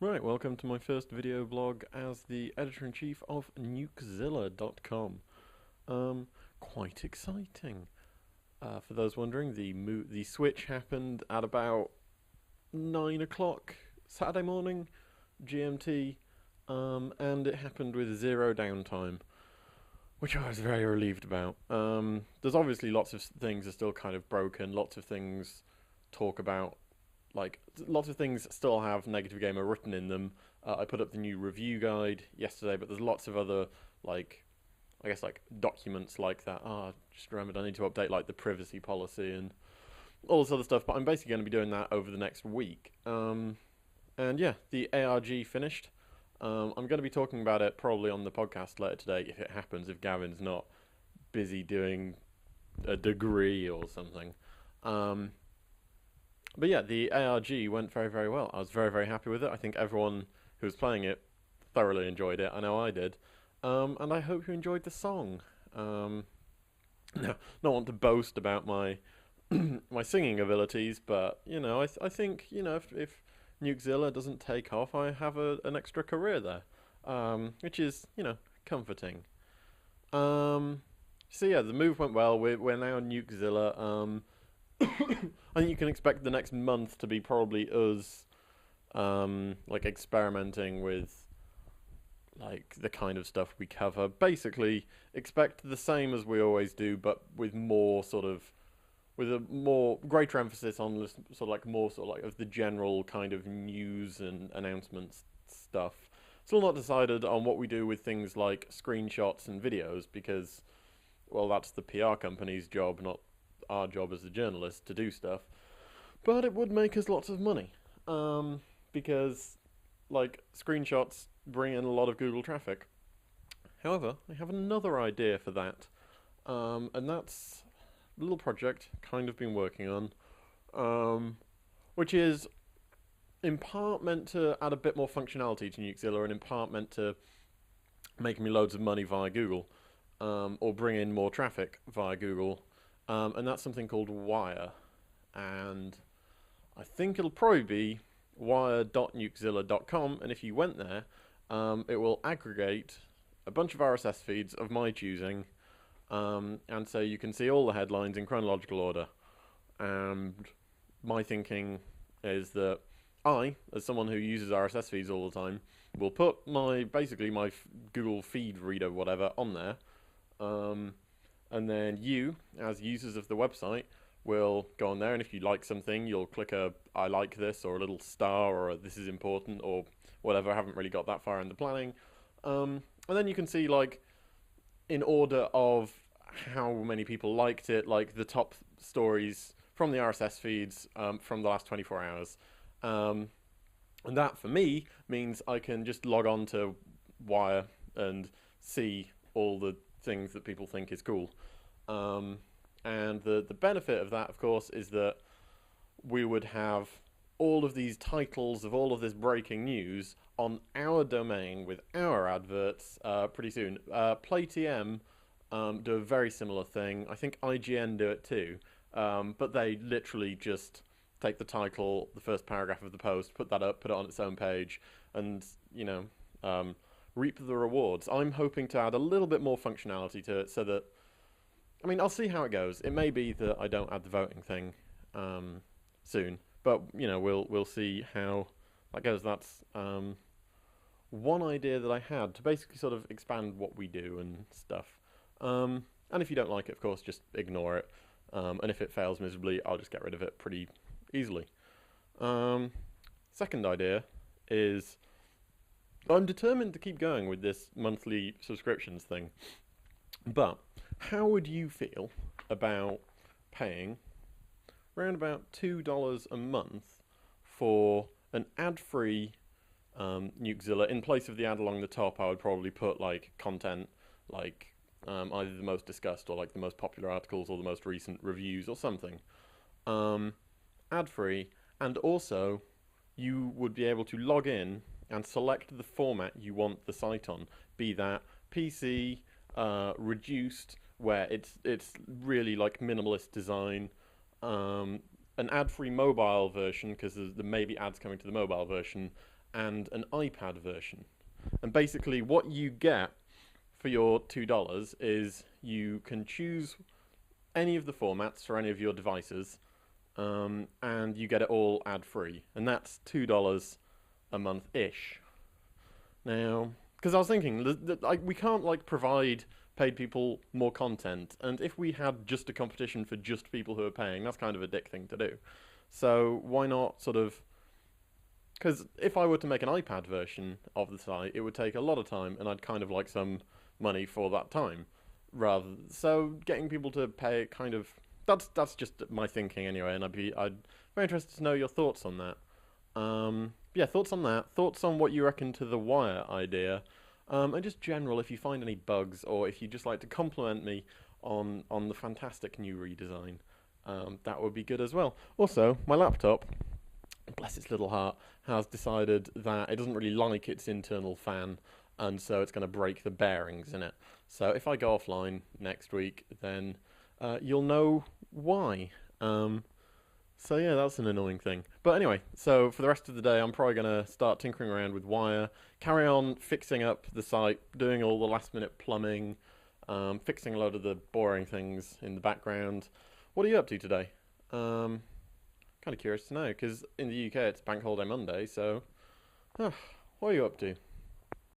Right, welcome to my first video blog as the editor-in-chief of Nukezilla.com. Quite exciting. For those wondering, the switch happened at about 9 o'clock Saturday morning, GMT, and it happened with zero downtime, which I was very relieved about. There's obviously lots of things are still kind of broken, lots of things talk about lots of things still have Negative Gamer written in them. I put up the new review guide yesterday, but there's lots of other, documents like that. Just remembered I need to update, the privacy policy and all this other stuff, but I'm basically going to be doing that over the next week. And yeah, the ARG finished. I'm going to be talking about it probably on the podcast later today, if it happens, if Gavin's not busy doing a degree or something. But yeah, the ARG went very, very well. I was very, very happy with it. I think everyone who was playing it thoroughly enjoyed it. I know I did. And I hope you enjoyed the song. No, not want to boast about my my singing abilities, but, I think, if Nukezilla doesn't take off, I have an extra career there, which is, comforting. So yeah, the move went well. We're now Nukezilla. I think you can expect the next month to be probably us, experimenting with, the kind of stuff we cover. Basically, expect the same as we always do, but with with a more greater emphasis on this of the general kind of news and announcements stuff. Still not decided on what we do with things like screenshots and videos, because, well, that's the PR company's job, not our job as a journalist to do stuff. But it would make us lots of money, because screenshots bring in a lot of Google traffic. However, I have another idea for that, and that's a little project kind of been working on, which is in part meant to add a bit more functionality to Nukezilla, and in part meant to make me loads of money via Google, or bring in more traffic via Google. And that's something called Wire, and I think it'll probably be wire.nukezilla.com, and if you went there, it will aggregate a bunch of RSS feeds of my choosing, and so you can see all the headlines in chronological order. And my thinking is that I, as someone who uses RSS feeds all the time, will put my Google feed reader, whatever, on there. And then you, as users of the website, will go on there, and if you like something, you'll click a I like this, or a little star, or a this is important, or whatever. I haven't really got that far in the planning. And then you can see, in order of how many people liked it, the top stories from the RSS feeds from the last 24 hours. And that, for me, means I can just log on to Wire and see all the things that people think is cool. And the benefit of that, of course, is that we would have all of these titles of all of this breaking news on our domain with our adverts pretty soon. PlayTM do a very similar thing. I think IGN do it too, but they literally just take the title, the first paragraph of the post, put that up, put it on its own page, and, reap the rewards. I'm hoping to add a little bit more functionality to it so that, I'll see how it goes. It may be that I don't add the voting thing soon, but, we'll see how that goes. That's one idea that I had to basically sort of expand what we do and stuff. And if you don't like it, of course, just ignore it. And if it fails miserably, I'll just get rid of it pretty easily. Second idea is I'm determined to keep going with this monthly subscriptions thing. But how would you feel about paying around about $2 a month for an ad-free Nukezilla? In place of the ad along the top, I would probably put content either the most discussed or the most popular articles or the most recent reviews or something. Ad-free, and also you would be able to log in and select the format you want the site on, be that PC, reduced, where it's really minimalist design, an ad-free mobile version, because there may be ads coming to the mobile version, and an iPad version. And basically, what you get for your $2 is you can choose any of the formats for any of your devices, and you get it all ad-free. And that's $2 a month-ish. Now, because I was thinking, we can't like provide paid people more content, and if we had just a competition for just people who are paying, that's kind of a dick thing to do. So why not sort of? Because if I were to make an iPad version of the site, it would take a lot of time, and I'd kind of like some money for that time. So getting people to pay kind of that's just my thinking anyway, and I'd very interested to know your thoughts on that. Yeah, thoughts on that. Thoughts on what you reckon to the Wire idea, and just general. If you find any bugs, or if you just like to compliment me on the fantastic new redesign, that would be good as well. Also, my laptop, bless its little heart, has decided that it doesn't really like its internal fan, and so it's going to break the bearings in it. So if I go offline next week, then you'll know why. So yeah, that's an annoying thing. But anyway, so for the rest of the day, I'm probably going to start tinkering around with Wire, carry on fixing up the site, doing all the last minute plumbing, fixing a load of the boring things in the background. What are you up to today? Kind of curious to know, because in the UK it's Bank Holiday Monday, so what are you up to?